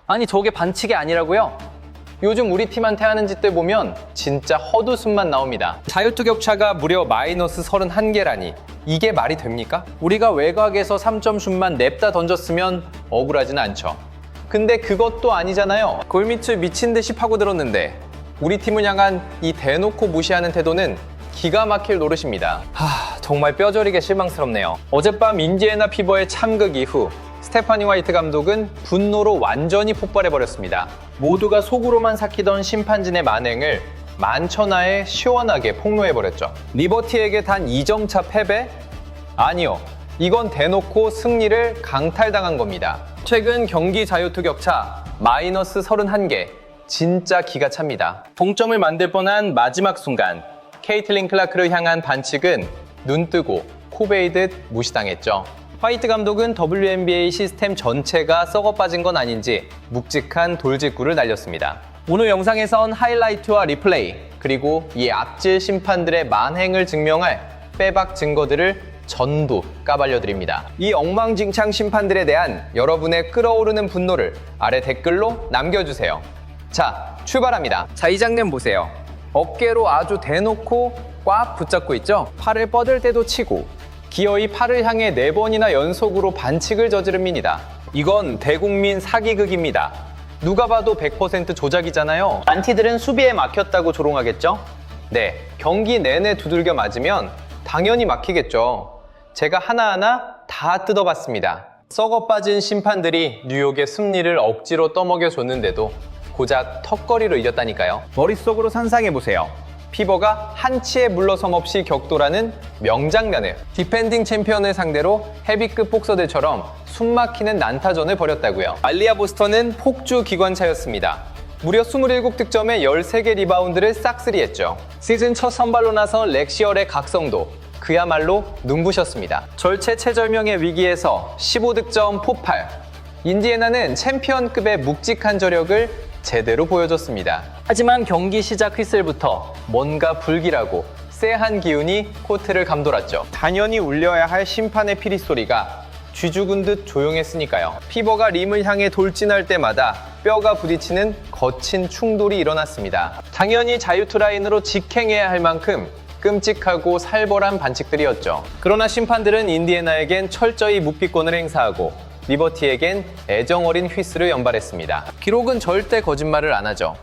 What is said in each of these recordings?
아니 저게 반칙이 아니라고요? 요즘 우리 팀한테 하는 짓들 보면 진짜 헛웃음만 나옵니다. 자유투 격차가 무려 마이너스 31개라니 이게 말이 됩니까? 우리가 외곽에서 3점 슛만 냅다 던졌으면 억울하진 않죠. 근데 그것도 아니잖아요. 골밑을 미친 듯이 파고들었는데 우리 팀을 향한 이 대놓고 무시하는 태도는 기가 막힐 노릇입니다. 정말 뼈저리게 실망스럽네요. 어젯밤 인디애나 피버의 참극 이후 스테파니 화이트 감독은 분노로 완전히 폭발해버렸습니다. 모두가 속으로만 삭히던 심판진의 만행을 만천하에 시원하게 폭로해버렸죠. 리버티에게 단 2점 차 패배? 아니요. 이건 대놓고 승리를 강탈당한 겁니다. 최근 경기 자유투 격차 마이너스 31개. 진짜 기가 찹니다. 동점을 만들 뻔한 마지막 순간 케이틀린 클라크를 향한 반칙은 눈뜨고 코베이듯 무시당했죠. 화이트 감독은 WNBA 시스템 전체가 썩어 빠진 건 아닌지 묵직한 돌직구를 날렸습니다. 오늘 영상에선 하이라이트와 리플레이 그리고 이 앞질 심판들의 만행을 증명할 빼박 증거들을 전부 까발려드립니다. 이 엉망진창 심판들에 대한 여러분의 끓어오르는 분노를 아래 댓글로 남겨주세요. 자, 출발합니다. 자, 이 장면 보세요. 어깨로 아주 대놓고 꽉 붙잡고 있죠? 팔을 뻗을 때도 치고 기어이 팔을 향해 4번이나 연속으로 반칙을 저지릅니다. 이건 대국민 사기극입니다. 누가 봐도 100% 조작이잖아요. 안티들은 수비에 막혔다고 조롱하겠죠? 네, 경기 내내 두들겨 맞으면 당연히 막히겠죠. 제가 하나하나 다 뜯어봤습니다. 썩어 빠진 심판들이 뉴욕의 승리를 억지로 떠먹여줬는데도 고작 턱걸이로 이겼다니까요. 머릿속으로 상상해보세요. 피버가 한치의 물러섬 없이 격돌하는 명장면을 디펜딩 챔피언을 상대로 헤비급 복서들처럼 숨막히는 난타전을 벌였다고요. 알리아 보스턴은 폭주 기관차였습니다. 무려 27득점에 13개 리바운드를 싹쓸이했죠. 시즌 첫 선발로 나선 렉시얼의 각성도 그야말로 눈부셨습니다. 절체체절명의 위기에서 15득점 폭발. 인디애나는 챔피언급의 묵직한 저력을 제대로 보여줬습니다. 하지만 경기 시작 휘슬부터 뭔가 불길하고 쎄한 기운이 코트를 감돌았죠. 당연히 울려야 할 심판의 피리 소리가 쥐죽은 듯 조용했으니까요. 피버가 림을 향해 돌진할 때마다 뼈가 부딪히는 거친 충돌이 일어났습니다. 당연히 자유투 라인으로 직행해야 할 만큼 끔찍하고 살벌한 반칙들이었죠. 그러나 심판들은 인디애나에겐 철저히 묵비권을 행사하고 리버티에겐 애정어린 휘슬을 연발했습니다. 기록은 절대 거짓말을 안 하죠.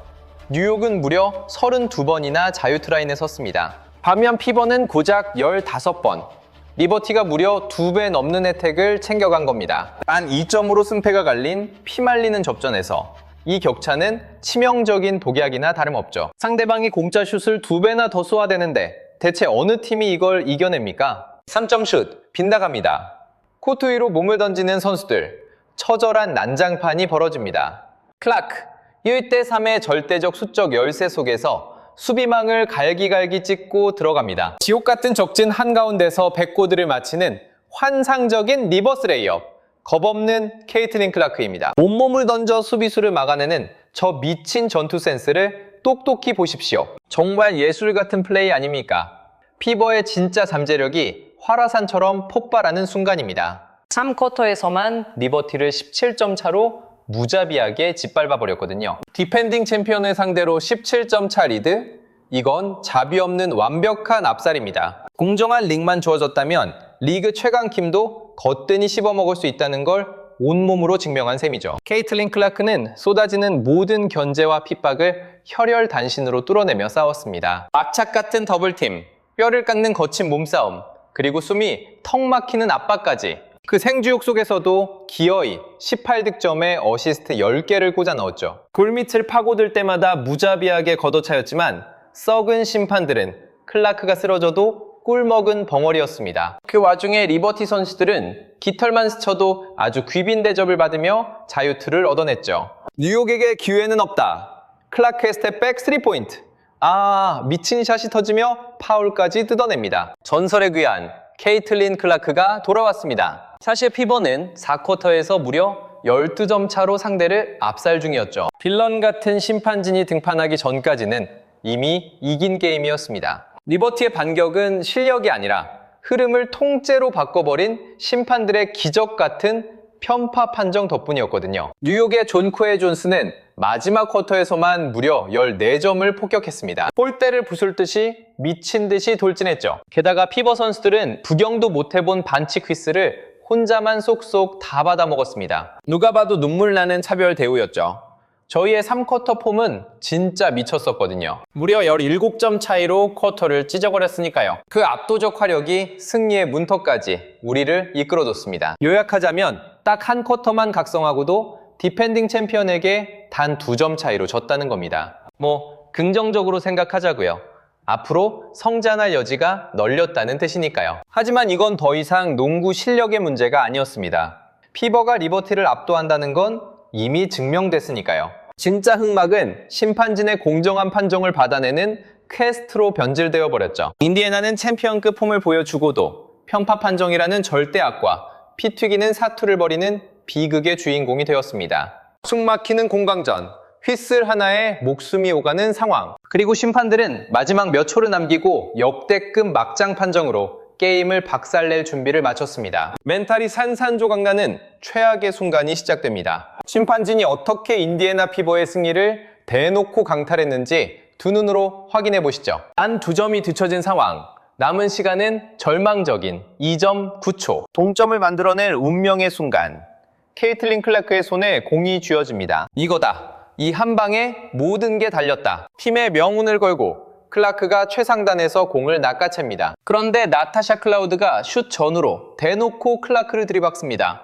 뉴욕은 무려 32번이나 자유투 라인에 섰습니다. 반면 피버는 고작 15번, 리버티가 무려 2배 넘는 혜택을 챙겨간 겁니다. 단 2점으로 승패가 갈린 피말리는 접전에서 이 격차는 치명적인 독약이나 다름없죠. 상대방이 공짜 슛을 2배나 더 쏘아대는데 대체 어느 팀이 이걸 이겨냅니까? 3점 슛 빗나갑니다. 코트 위로 몸을 던지는 선수들, 처절한 난장판이 벌어집니다. 클라크, 1대 3의 절대적 수적 열세 속에서 수비망을 갈기갈기 찍고 들어갑니다. 지옥 같은 적진 한가운데서 백고드를 마치는 환상적인 리버스 레이업. 겁없는 케이틀린 클라크입니다. 온몸을 던져 수비수를 막아내는 저 미친 전투 센스를 똑똑히 보십시오. 정말 예술 같은 플레이 아닙니까? 피버의 진짜 잠재력이 화라산처럼 폭발하는 순간입니다. 3쿼터에서만 리버티를 17점 차로 무자비하게 짓밟아 버렸거든요. 디펜딩 챔피언을 상대로 17점 차 리드? 이건 자비 없는 완벽한 압살입니다. 공정한 링만 주어졌다면 리그 최강팀도 거뜬히 씹어먹을 수 있다는 걸 온몸으로 증명한 셈이죠. 케이틀린 클라크는 쏟아지는 모든 견제와 핍박을 혈혈단신으로 뚫어내며 싸웠습니다. 악착 같은 더블팀, 뼈를 깎는 거친 몸싸움, 그리고 숨이 턱 막히는 압박까지. 그 생주욕 속에서도 기어이 18득점에 어시스트 10개를 꽂아 넣었죠. 골밑을 파고들 때마다 무자비하게 걷어차였지만 썩은 심판들은 클라크가 쓰러져도 꿀먹은 벙어리였습니다. 그 와중에 리버티 선수들은 깃털만 스쳐도 아주 귀빈 대접을 받으며 자유투를 얻어냈죠. 뉴욕에게 기회는 없다. 클라크의 스텝백 3포인트. 미친 샷이 터지며 파울까지 뜯어냅니다. 전설의 귀한 케이틀린 클라크가 돌아왔습니다. 사실 피버는 4쿼터에서 무려 12점 차로 상대를 압살 중이었죠. 빌런 같은 심판진이 등판하기 전까지는 이미 이긴 게임이었습니다. 리버티의 반격은 실력이 아니라 흐름을 통째로 바꿔버린 심판들의 기적 같은 편파 판정 덕분이었거든요. 뉴욕의 존 쿠에 존스는 마지막 쿼터에서만 무려 14점을 폭격했습니다. 볼대를 부술 듯이 미친 듯이 돌진했죠. 게다가 피버 선수들은 구경도 못 해본 반칙 휘스를 혼자만 쏙쏙 다 받아먹었습니다. 누가 봐도 눈물 나는 차별 대우였죠. 저희의 3쿼터 폼은 진짜 미쳤었거든요. 무려 17점 차이로 쿼터를 찢어버렸으니까요. 그 압도적 화력이 승리의 문턱까지 우리를 이끌어줬습니다. 요약하자면 딱 한 쿼터만 각성하고도 디펜딩 챔피언에게 단 2점 차이로 졌다는 겁니다. 긍정적으로 생각하자고요. 앞으로 성장할 여지가 널렸다는 뜻이니까요. 하지만 이건 더 이상 농구 실력의 문제가 아니었습니다. 피버가 리버티를 압도한다는 건 이미 증명됐으니까요. 진짜 흑막은 심판진의 공정한 판정을 받아내는 퀘스트로 변질되어 버렸죠. 인디애나는 챔피언급 폼을 보여주고도 편파 판정이라는 절대 악과 피 튀기는 사투를 벌이는 비극의 주인공이 되었습니다. 숨막히는 공강전, 휘슬 하나에 목숨이 오가는 상황. 그리고 심판들은 마지막 몇 초를 남기고 역대급 막장 판정으로 게임을 박살낼 준비를 마쳤습니다. 멘탈이 산산조각나는 최악의 순간이 시작됩니다. 심판진이 어떻게 인디애나 피버의 승리를 대놓고 강탈했는지 두 눈으로 확인해 보시죠. 단 2점이 뒤처진 상황. 남은 시간은 절망적인 2.9초. 동점을 만들어낼 운명의 순간. 케이틀린 클라크의 손에 공이 쥐어집니다. 이거다. 이 한 방에 모든 게 달렸다. 팀의 명운을 걸고 클라크가 최상단에서 공을 낚아챕니다. 그런데 나타샤 클라우드가 슛 전후로 대놓고 클라크를 들이박습니다.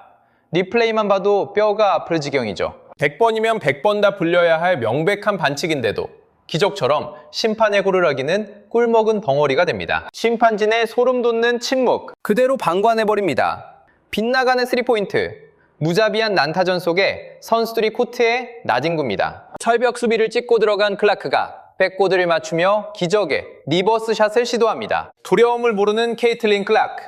리플레이만 봐도 뼈가 아플 지경이죠. 100번이면 100번 다 불려야 할 명백한 반칙인데도 기적처럼 심판의 호루라기는 꿀먹은 벙어리가 됩니다. 심판진의 소름 돋는 침묵, 그대로 방관해버립니다. 빗나가는 3포인트, 무자비한 난타전 속에 선수들이 코트에 나뒹굽니다. 철벽 수비를 찍고 들어간 클라크가 백보드를 맞추며 기적의 리버스 샷을 시도합니다. 두려움을 모르는 케이틀린 클라크.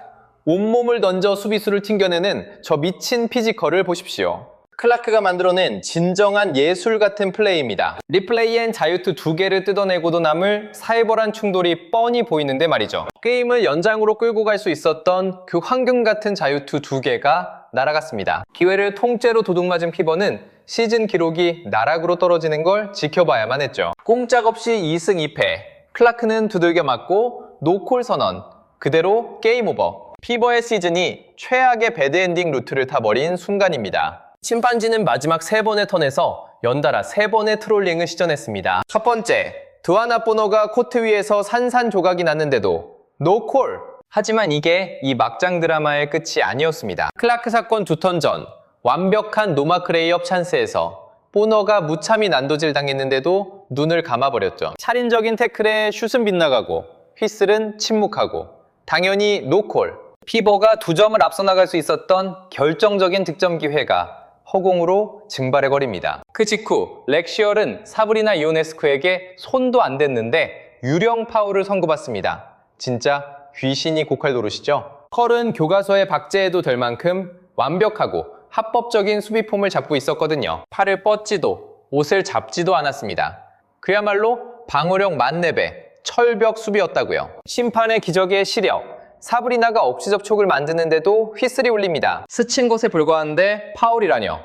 온몸을 던져 수비수를 튕겨내는 저 미친 피지컬을 보십시오. 클라크가 만들어낸 진정한 예술 같은 플레이입니다. 리플레이엔 자유투 2개를 뜯어내고도 남을 살벌한 충돌이 뻔히 보이는데 말이죠. 게임을 연장으로 끌고 갈 수 있었던 그 황금 같은 자유투 2개가 날아갔습니다. 기회를 통째로 도둑맞은 피버는 시즌 기록이 나락으로 떨어지는 걸 지켜봐야만 했죠. 꼼짝없이 2승 2패. 클라크는 두들겨 맞고 노콜 선언. 그대로 게임 오버. 피버의 시즌이 최악의 배드엔딩 루트를 타버린 순간입니다. 심판진은 마지막 3번의 턴에서 연달아 3번의 트롤링을 시전했습니다. 첫 번째, 드와나 보너가 코트 위에서 산산조각이 났는데도 노콜! 하지만 이게 이 막장 드라마의 끝이 아니었습니다. 클라크 사건 2턴 전 완벽한 노마크 레이업 찬스에서 보너가 무참히 난도질 당했는데도 눈을 감아버렸죠. 살인적인 태클에 슛은 빗나가고 휘슬은 침묵하고 당연히 노콜. 피버가 2점을 앞서 나갈 수 있었던 결정적인 득점 기회가 허공으로 증발해버립니다. 그 직후 렉시얼은 사브리나 이오네스쿠에게 손도 안 댔는데 유령 파울을 선고받습니다. 진짜 귀신이 고칼 노릇이죠. 컬은 교과서에 박제해도 될 만큼 완벽하고 합법적인 수비 폼을 잡고 있었거든요. 팔을 뻗지도 옷을 잡지도 않았습니다. 그야말로 방어력 만렙의 철벽 수비였다고요. 심판의 기적의 시력. 사브리나가 억지 접촉을 만드는데도 휘슬이 울립니다. 스친 것에 불과한데 파울이라뇨.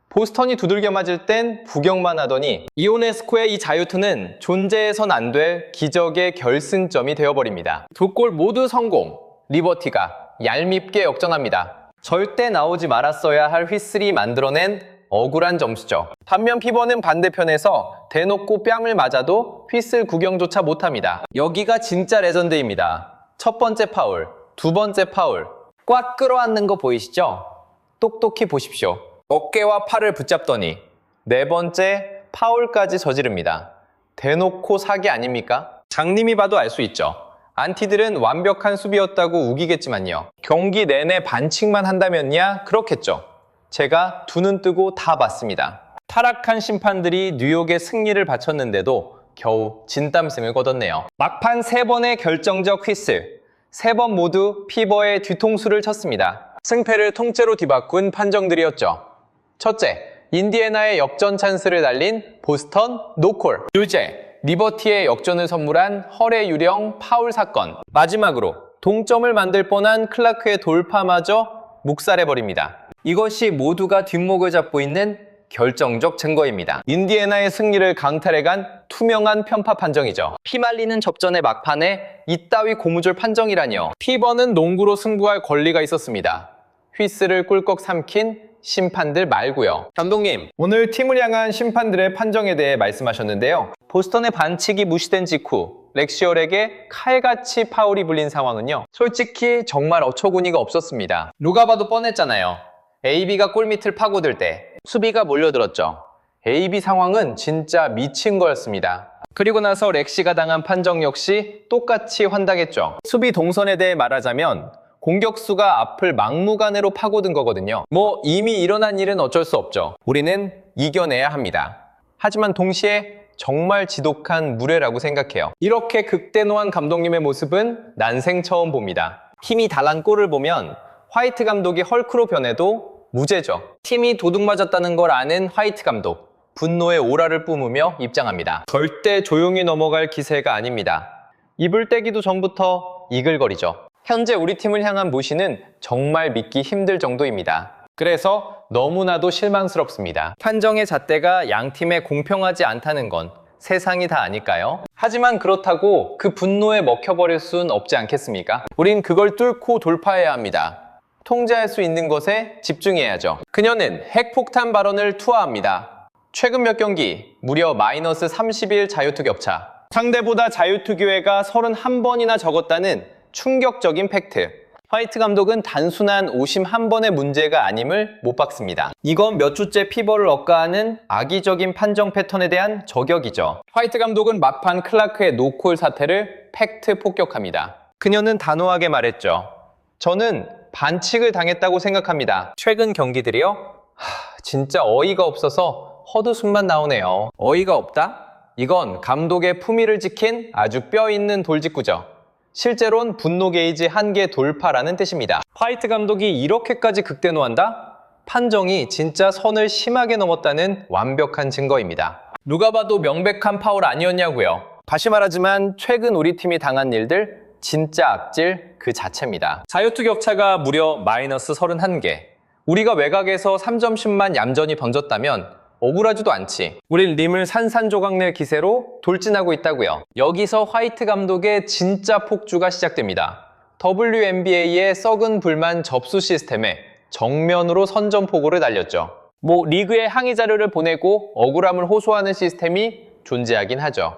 보스턴이 두들겨 맞을 땐 구경만 하더니 이오네스코의 이 자유투는 존재해선 안 될 기적의 결승점이 되어버립니다. 2골 모두 성공. 리버티가 얄밉게 역전합니다. 절대 나오지 말았어야 할 휘슬이 만들어낸 억울한 점수죠. 반면 피버는 반대편에서 대놓고 뺨을 맞아도 휘슬 구경조차 못합니다. 여기가 진짜 레전드입니다. 첫 번째 파울, 두 번째 파울. 꽉 끌어안는 거 보이시죠? 똑똑히 보십시오. 어깨와 팔을 붙잡더니 네 번째 파울까지 저지릅니다. 대놓고 사기 아닙니까? 장님이 봐도 알 수 있죠. 안티들은 완벽한 수비였다고 우기겠지만요. 경기 내내 반칙만 한다면야 그렇겠죠. 제가 두 눈 뜨고 다 봤습니다. 타락한 심판들이 뉴욕의 승리를 바쳤는데도 겨우 진땀승을 거뒀네요. 막판 3번의 결정적 휘슬. 3번 모두 피버의 뒤통수를 쳤습니다. 승패를 통째로 뒤바꾼 판정들이었죠. 첫째, 인디애나의 역전 찬스를 날린 보스턴 노콜. 둘째, 리버티의 역전을 선물한 헐의 유령 파울 사건. 마지막으로 동점을 만들 뻔한 클라크의 돌파마저 묵살해버립니다. 이것이 모두가 뒷목을 잡고 있는 결정적 증거입니다. 인디애나의 승리를 강탈해간 투명한 편파 판정이죠. 피말리는 접전의 막판에 이따위 고무줄 판정이라니요. 피버는 농구로 승부할 권리가 있었습니다. 휘슬을 꿀꺽 삼킨 심판들 말고요. 감독님, 오늘 팀을 향한 심판들의 판정에 대해 말씀하셨는데요. 보스턴의 반칙이 무시된 직후 렉시얼에게 칼같이 파울이 불린 상황은요, 솔직히 정말 어처구니가 없었습니다. 누가 봐도 뻔했잖아요. AB가 골밑을 파고들 때 수비가 몰려들었죠. AB 상황은 진짜 미친 거였습니다. 그리고 나서 렉시가 당한 판정 역시 똑같이 환당했죠. 수비 동선에 대해 말하자면 공격수가 앞을 막무가내로 파고든 거거든요. 뭐 이미 일어난 일은 어쩔 수 없죠. 우리는 이겨내야 합니다. 하지만 동시에 정말 지독한 무례라고 생각해요. 이렇게 극대노한 감독님의 모습은 난생 처음 봅니다. 팀이 달란 골을 보면 화이트 감독이 헐크로 변해도 무죄죠. 팀이 도둑 맞았다는 걸 아는 화이트 감독, 분노의 오라를 뿜으며 입장합니다. 절대 조용히 넘어갈 기세가 아닙니다. 이불 떼기도 전부터 이글거리죠. 현재 우리 팀을 향한 무시는 정말 믿기 힘들 정도입니다. 그래서 너무나도 실망스럽습니다. 판정의 잣대가 양 팀에 공평하지 않다는 건 세상이 다 아닐까요? 하지만 그렇다고 그 분노에 먹혀버릴 순 없지 않겠습니까? 우린 그걸 뚫고 돌파해야 합니다. 통제할 수 있는 것에 집중해야죠. 그녀는 핵폭탄 발언을 투하합니다. 최근 몇 경기 무려 마이너스 30일 자유투 격차. 상대보다 자유투 기회가 31번이나 적었다는 충격적인 팩트. 화이트 감독은 단순한 오심 한 번의 문제가 아님을 못 박습니다. 이건 몇 주째 피버를 억까하는 악의적인 판정 패턴에 대한 저격이죠. 화이트 감독은 막판 클라크의 노콜 사태를 팩트 폭격합니다. 그녀는 단호하게 말했죠. 저는 반칙을 당했다고 생각합니다. 최근 경기들이요? 진짜 어이가 없어서 헛웃음만 나오네요. 어이가 없다? 이건 감독의 품위를 지킨 아주 뼈 있는 돌직구죠. 실제론 분노 게이지 한계 돌파라는 뜻입니다. 화이트 감독이 이렇게까지 극대노한다? 판정이 진짜 선을 심하게 넘었다는 완벽한 증거입니다. 누가 봐도 명백한 파울 아니었냐고요. 다시 말하지만 최근 우리 팀이 당한 일들 진짜 악질 그 자체입니다. 자유투 격차가 무려 마이너스 31개. 우리가 외곽에서 3점슛만 얌전히 던졌다면 억울하지도 않지. 우린 림을 산산조각낼 기세로 돌진하고 있다고요. 여기서 화이트 감독의 진짜 폭주가 시작됩니다. WNBA의 썩은 불만 접수 시스템에 정면으로 선전포고를 날렸죠. 뭐 리그에 항의 자료를 보내고 억울함을 호소하는 시스템이 존재하긴 하죠.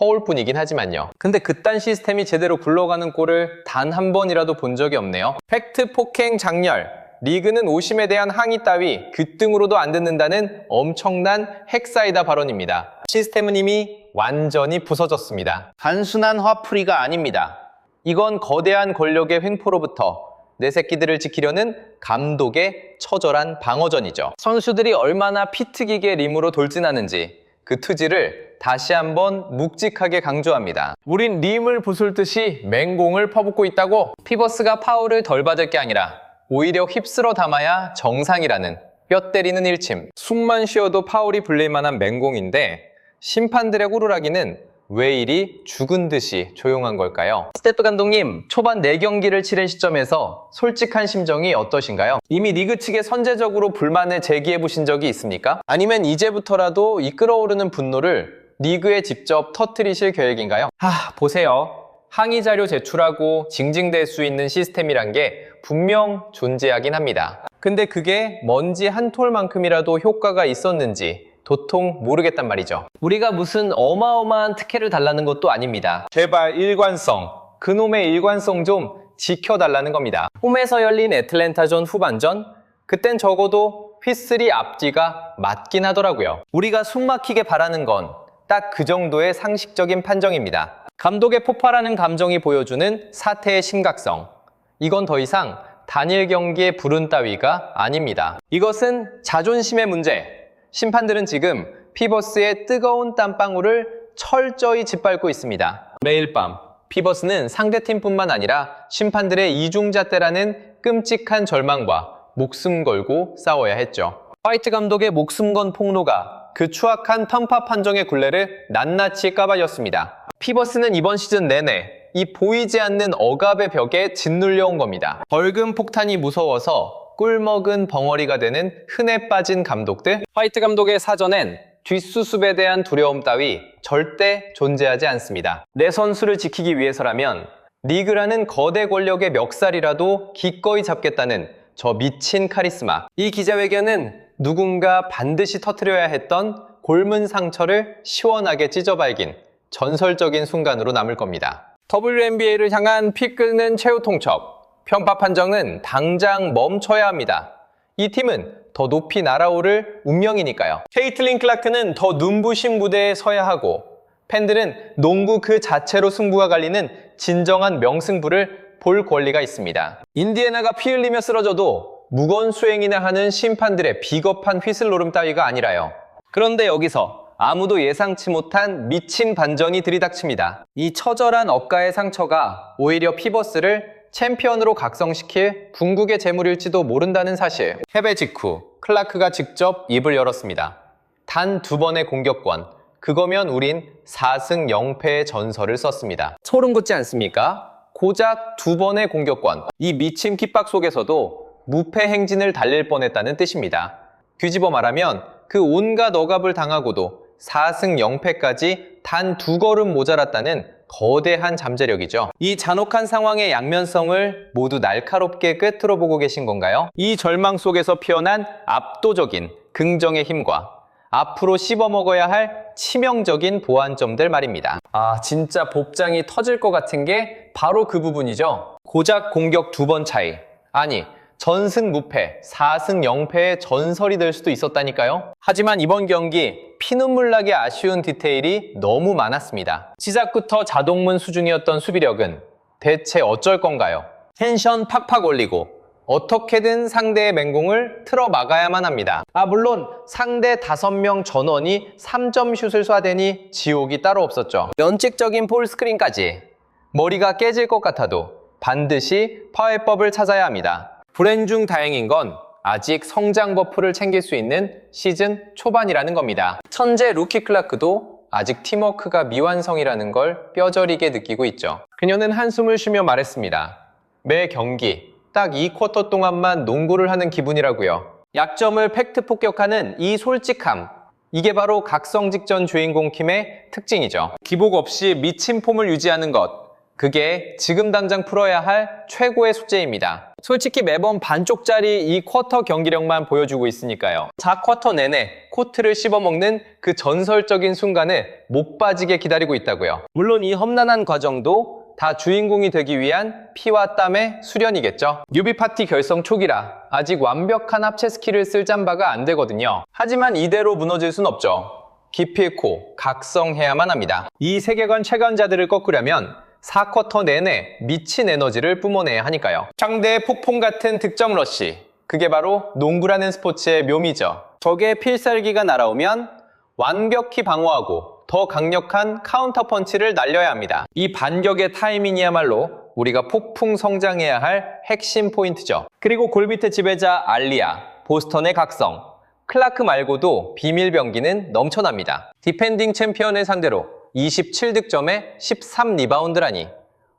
허울뿐이긴 하지만요. 근데 그딴 시스템이 제대로 굴러가는 꼴을 단 한 번이라도 본 적이 없네요. 팩트 폭행 장렬. 리그는 오심에 대한 항의 따위 귀등으로도 안 듣는다는 엄청난 핵사이다 발언입니다. 시스템은 이미 완전히 부서졌습니다. 단순한 화풀이가 아닙니다. 이건 거대한 권력의 횡포로부터 내 새끼들을 지키려는 감독의 처절한 방어전이죠. 선수들이 얼마나 피튀기게 림으로 돌진하는지 그 투지를 다시 한번 묵직하게 강조합니다. 우린 림을 부술듯이 맹공을 퍼붓고 있다고. 피버스가 파울을 덜 받을 게 아니라 오히려 휩쓸어 담아야 정상이라는 뼈 때리는 일침. 숨만 쉬어도 파울이 불릴 만한 맹공인데 심판들의 호루라기는 왜 이리 죽은 듯이 조용한 걸까요? 스테프 감독님, 초반 4경기를 치른 시점에서 솔직한 심정이 어떠신가요? 이미 리그 측에 선제적으로 불만을 제기해 보신 적이 있습니까? 아니면 이제부터라도 이끌어오르는 분노를 리그에 직접 터뜨리실 계획인가요? 보세요. 항의 자료 제출하고 징징댈 수 있는 시스템이란 게 분명 존재하긴 합니다. 근데 그게 먼지 한 톨만큼이라도 효과가 있었는지 도통 모르겠단 말이죠. 우리가 무슨 어마어마한 특혜를 달라는 것도 아닙니다. 제발 일관성, 그놈의 일관성 좀 지켜달라는 겁니다. 홈에서 열린 애틀랜타전 후반전, 그땐 적어도 휘슬이 앞뒤가 맞긴 하더라고요. 우리가 숨막히게 바라는 건 딱 그 정도의 상식적인 판정입니다. 감독의 폭발하는 감정이 보여주는 사태의 심각성. 이건 더 이상 단일 경기의 불운 따위가 아닙니다. 이것은 자존심의 문제. 심판들은 지금 피버스의 뜨거운 땀방울을 철저히 짓밟고 있습니다. 매일 밤 피버스는 상대팀뿐만 아니라 심판들의 이중잣대라는 끔찍한 절망과 목숨 걸고 싸워야 했죠. 화이트 감독의 목숨 건 폭로가 그 추악한 편파 판정의 굴레를 낱낱이 까발렸습니다. 피버스는 이번 시즌 내내 이 보이지 않는 억압의 벽에 짓눌려 온 겁니다. 벌금 폭탄이 무서워서 꿀먹은 벙어리가 되는 흔해 빠진 감독들. 화이트 감독의 사전엔 뒷수습에 대한 두려움 따위 절대 존재하지 않습니다. 내 선수를 지키기 위해서라면 리그라는 거대 권력의 멱살이라도 기꺼이 잡겠다는 저 미친 카리스마. 이 기자회견은 누군가 반드시 터뜨려야 했던 골문 상처를 시원하게 찢어발긴 전설적인 순간으로 남을 겁니다. WNBA를 향한 피 끓는 최후 통첩. 편파 판정은 당장 멈춰야 합니다. 이 팀은 더 높이 날아오를 운명이니까요. 케이틀린 클라크는 더 눈부신 무대에 서야 하고 팬들은 농구 그 자체로 승부가 갈리는 진정한 명승부를 볼 권리가 있습니다. 인디애나가 피 흘리며 쓰러져도 무거운 수행이나 하는 심판들의 비겁한 휘슬 노름 따위가 아니라요. 그런데 여기서 아무도 예상치 못한 미친 반전이 들이닥칩니다. 이 처절한 억가의 상처가 오히려 피버스를 챔피언으로 각성시킬 궁극의 재물일지도 모른다는 사실. 패배 직후 클라크가 직접 입을 열었습니다. 단 2번의 공격권. 그거면 우린 4승 0패의 전설을 썼습니다. 소름 돋지 않습니까? 고작 2번의 공격권. 이 미친 핍박 속에서도 무패 행진을 달릴 뻔했다는 뜻입니다. 뒤집어 말하면 그 온갖 억압을 당하고도 4승 0패까지 단 2걸음 모자랐다는 거대한 잠재력이죠. 이 잔혹한 상황의 양면성을 모두 날카롭게 꿰뚫어 보고 계신 건가요? 이 절망 속에서 피어난 압도적인 긍정의 힘과 앞으로 씹어먹어야 할 치명적인 보완점들 말입니다. 아, 진짜 복장이 터질 것 같은 게 바로 그 부분이죠. 고작 공격 2번 차이. 아니, 전승 무패, 4승 0패의 전설이 될 수도 있었다니까요. 하지만 이번 경기 피눈물 나게 아쉬운 디테일이 너무 많았습니다. 시작부터 자동문 수준이었던 수비력은 대체 어쩔 건가요? 텐션 팍팍 올리고 어떻게든 상대의 맹공을 틀어 막아야만 합니다. 물론 상대 5명 전원이 3점 슛을 쏴대니 지옥이 따로 없었죠. 면책적인 볼 스크린까지 머리가 깨질 것 같아도 반드시 파회법을 찾아야 합니다. 불행 중 다행인 건 아직 성장 버프를 챙길 수 있는 시즌 초반이라는 겁니다. 천재 루키 클라크도 아직 팀워크가 미완성이라는 걸 뼈저리게 느끼고 있죠. 그녀는 한숨을 쉬며 말했습니다. 매 경기 딱 2쿼터 동안만 농구를 하는 기분이라고요. 약점을 팩트 폭격하는 이 솔직함. 이게 바로 각성 직전 주인공 팀의 특징이죠. 기복 없이 미친 폼을 유지하는 것. 그게 지금 당장 풀어야 할 최고의 숙제입니다. 솔직히 매번 반쪽짜리 이 쿼터 경기력만 보여주고 있으니까요. 4쿼터 내내 코트를 씹어먹는 그 전설적인 순간을 못 빠지게 기다리고 있다고요. 물론 이 험난한 과정도 다 주인공이 되기 위한 피와 땀의 수련이겠죠. 뉴비 파티 결성 초기라 아직 완벽한 합체 스킬을 쓸 잠바가 안 되거든요. 하지만 이대로 무너질 순 없죠. 기필코 각성해야만 합니다. 이 세계관 최강자들을 꺾으려면 4쿼터 내내 미친 에너지를 뿜어내야 하니까요. 상대의 폭풍 같은 득점 러쉬. 그게 바로 농구라는 스포츠의 묘미죠. 적의 필살기가 날아오면 완벽히 방어하고 더 강력한 카운터 펀치를 날려야 합니다. 이 반격의 타이밍이야말로 우리가 폭풍 성장해야 할 핵심 포인트죠. 그리고 골밑의 지배자 알리아, 보스턴의 각성. 클라크 말고도 비밀 병기는 넘쳐납니다. 디펜딩 챔피언을 상대로 27득점에 13리바운드라니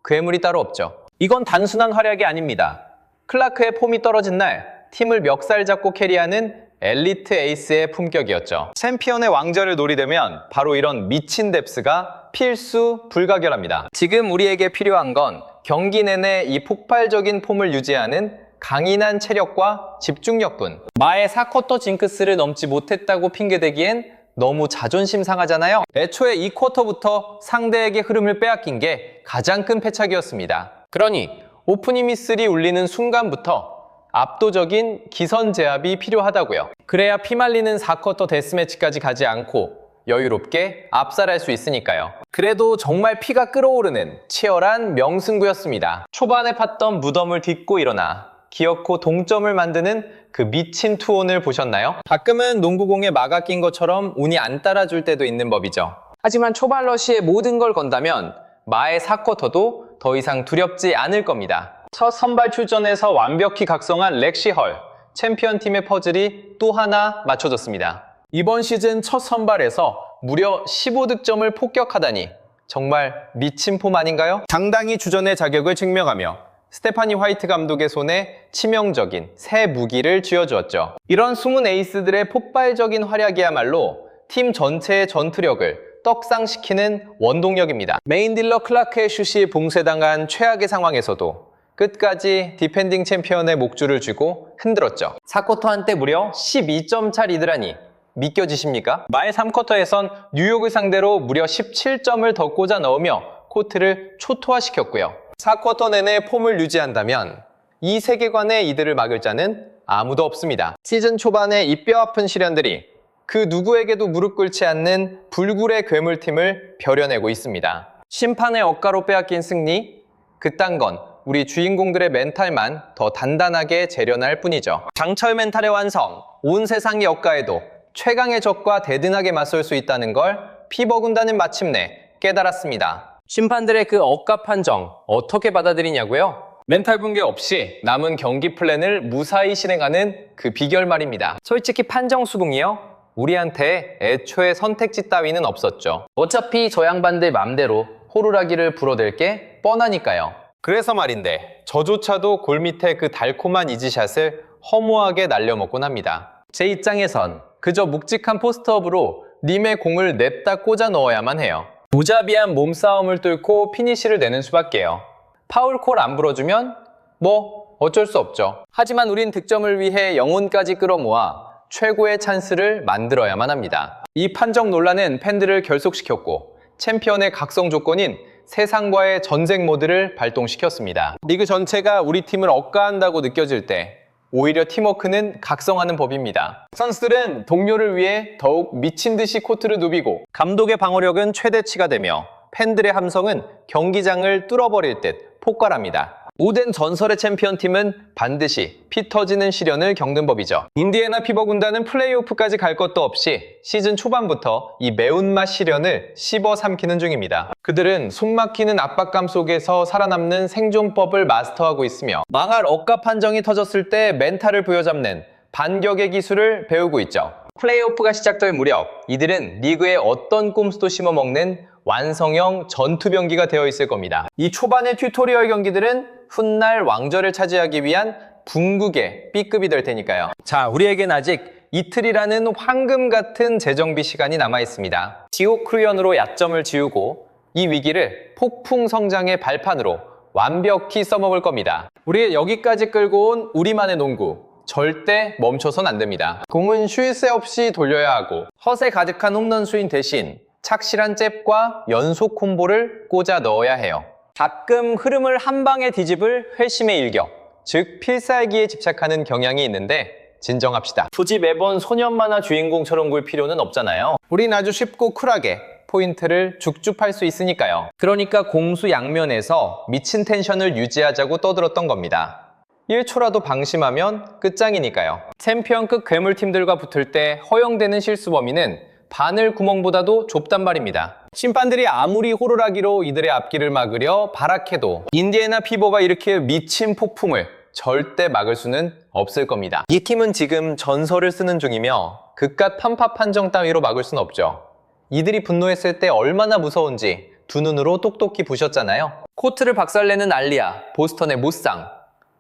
괴물이 따로 없죠. 이건 단순한 활약이 아닙니다. 클라크의 폼이 떨어진 날 팀을 멱살 잡고 캐리하는 엘리트 에이스의 품격이었죠. 챔피언의 왕좌를 노리려면 바로 이런 미친 뎁스가 필수 불가결합니다. 지금 우리에게 필요한 건 경기 내내 이 폭발적인 폼을 유지하는 강인한 체력과 집중력뿐. 마의 4쿼터 징크스를 넘지 못했다고 핑계대기엔 너무 자존심 상하잖아요. 애초에 2쿼터부터 상대에게 흐름을 빼앗긴 게 가장 큰 패착이었습니다. 그러니 오프닝 미슬이 울리는 순간부터 압도적인 기선 제압이 필요하다고요. 그래야 피말리는 4쿼터 데스매치까지 가지 않고 여유롭게 압살할 수 있으니까요. 그래도 정말 피가 끓어오르는 치열한 명승부였습니다. 초반에 팠던 무덤을 딛고 일어나 기어코 동점을 만드는 그 미친 투혼을 보셨나요? 가끔은 농구공에 막아 낀 것처럼 운이 안 따라줄 때도 있는 법이죠. 하지만 초반 러시의 모든 걸 건다면 마의 4쿼터도 더 이상 두렵지 않을 겁니다. 첫 선발 출전에서 완벽히 각성한 렉시 헐, 챔피언 팀의 퍼즐이 또 하나 맞춰졌습니다. 이번 시즌 첫 선발에서 무려 15득점을 폭격하다니 정말 미친 폼 아닌가요? 당당히 주전의 자격을 증명하며 스테파니 화이트 감독의 손에 치명적인 새 무기를 쥐어주었죠. 이런 숨은 에이스들의 폭발적인 활약이야말로 팀 전체의 전투력을 떡상시키는 원동력입니다. 메인 딜러 클라크의 슛이 봉쇄당한 최악의 상황에서도 끝까지 디펜딩 챔피언의 목줄을 쥐고 흔들었죠. 4쿼터 한때 무려 12점 차 리드라니 믿겨지십니까? 말 3쿼터에선 뉴욕을 상대로 무려 17점을 더 꽂아 넣으며 코트를 초토화시켰고요. 4쿼터 내내 폼을 유지한다면 이 세계관의 이들을 막을 자는 아무도 없습니다. 시즌 초반에 이 뼈아픈 시련들이 그 누구에게도 무릎 꿇지 않는 불굴의 괴물팀을 벼려내고 있습니다. 심판의 억가로 빼앗긴 승리, 그딴 건 우리 주인공들의 멘탈만 더 단단하게 재련할 뿐이죠. 장철 멘탈의 완성, 온 세상의 억가에도 최강의 적과 대등하게 맞설 수 있다는 걸 피버 군단은 마침내 깨달았습니다. 심판들의 그 억가 판정 어떻게 받아들이냐고요? 멘탈 붕괴 없이 남은 경기 플랜을 무사히 실행하는 그 비결 말입니다. 솔직히 판정 수긍이요? 우리한테 애초에 선택지 따위는 없었죠. 어차피 저 양반들 맘대로 호루라기를 불어댈 게 뻔하니까요. 그래서 말인데 저조차도 골 밑에 그 달콤한 이지샷을 허무하게 날려먹곤 합니다. 제 입장에선 그저 묵직한 포스트업으로 님의 공을 냅다 꽂아 넣어야만 해요. 무자비한 몸싸움을 뚫고 피니시를 내는 수밖에요. 파울콜 안 불어주면 뭐 어쩔 수 없죠. 하지만 우린 득점을 위해 영혼까지 끌어모아 최고의 찬스를 만들어야만 합니다. 이 판정 논란은 팬들을 결속시켰고 챔피언의 각성 조건인 세상과의 전쟁 모드를 발동시켰습니다. 리그 전체가 우리 팀을 억가한다고 느껴질 때 오히려 팀워크는 각성하는 법입니다. 선수들은 동료를 위해 더욱 미친 듯이 코트를 누비고 감독의 방어력은 최대치가 되며 팬들의 함성은 경기장을 뚫어버릴 듯 폭발합니다. 오랜 전설의 챔피언팀은 반드시 피 터지는 시련을 겪는 법이죠. 인디애나 피버 군단은 플레이오프까지 갈 것도 없이 시즌 초반부터 이 매운맛 시련을 씹어 삼키는 중입니다. 그들은 숨막히는 압박감 속에서 살아남는 생존법을 마스터하고 있으며 망할 억가 판정이 터졌을 때 멘탈을 부여잡는 반격의 기술을 배우고 있죠. 플레이오프가 시작될 무렵 이들은 리그의 어떤 꼼수도 심어먹는 완성형 전투병기가 되어 있을 겁니다. 이 초반의 튜토리얼 경기들은 훗날 왕좌를 차지하기 위한 궁극의 B급이 될 테니까요. 자, 우리에겐 아직 이틀이라는 황금 같은 재정비 시간이 남아 있습니다. 지오크루연으로 야점을 지우고 이 위기를 폭풍 성장의 발판으로 완벽히 써먹을 겁니다. 우리 여기까지 끌고 온 우리만의 농구 절대 멈춰선 안 됩니다. 공은 쉴 새 없이 돌려야 하고 허세 가득한 홈런 스윙 대신 착실한 잽과 연속 콤보를 꽂아 넣어야 해요. 가끔 흐름을 한 방에 뒤집을 회심의 일격, 즉 필살기에 집착하는 경향이 있는데 진정합시다. 굳이 매번 소년 만화 주인공처럼 굴 필요는 없잖아요. 우린 아주 쉽고 쿨하게 포인트를 죽줍할 수 있으니까요. 그러니까 공수 양면에서 미친 텐션을 유지하자고 떠들었던 겁니다. 1초라도 방심하면 끝장이니까요. 챔피언급 괴물팀들과 붙을 때 허용되는 실수 범위는 바늘 구멍보다도 좁단 말입니다. 심판들이 아무리 호루라기로 이들의 앞길을 막으려 발악해도 인디애나 피버가 일으킬 미친 폭풍을 절대 막을 수는 없을 겁니다. 이 팀은 지금 전설을 쓰는 중이며 그깟 편파 판정 따위로 막을 수는 없죠. 이들이 분노했을 때 얼마나 무서운지 두 눈으로 똑똑히 보셨잖아요. 코트를 박살내는 알리아, 보스턴의 모쌍,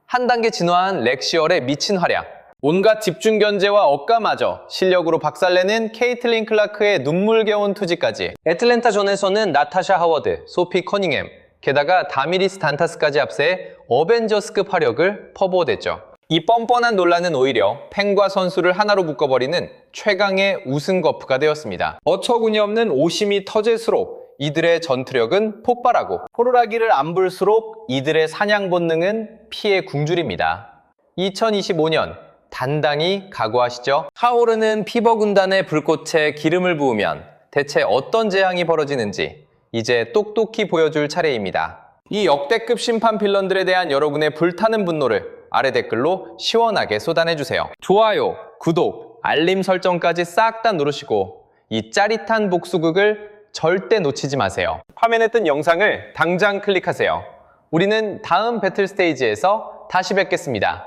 한 단계 진화한 렉시얼의 미친 활약, 온갖 집중 견제와 억가마저 실력으로 박살내는 케이틀린 클라크의 눈물겨운 투지까지, 애틀랜타 전에서는 나타샤 하워드, 소피 커닝햄, 게다가 다미리스 단타스까지 합세해 어벤져스급 화력을 퍼부어댔죠. 이 뻔뻔한 논란은 오히려 팬과 선수를 하나로 묶어버리는 최강의 우승 거프가 되었습니다. 어처구니없는 오심이 터질수록 이들의 전투력은 폭발하고 호루라기를 안 불수록 이들의 사냥 본능은 피의 굶주립니다. 2025년 단단히 각오하시죠. 타오르는 피버 군단의 불꽃에 기름을 부으면 대체 어떤 재앙이 벌어지는지 이제 똑똑히 보여줄 차례입니다. 이 역대급 심판 빌런들에 대한 여러분의 불타는 분노를 아래 댓글로 시원하게 쏟아내주세요. 좋아요, 구독, 알림 설정까지 싹 다 누르시고 이 짜릿한 복수극을 절대 놓치지 마세요. 화면에 뜬 영상을 당장 클릭하세요. 우리는 다음 배틀 스테이지에서 다시 뵙겠습니다.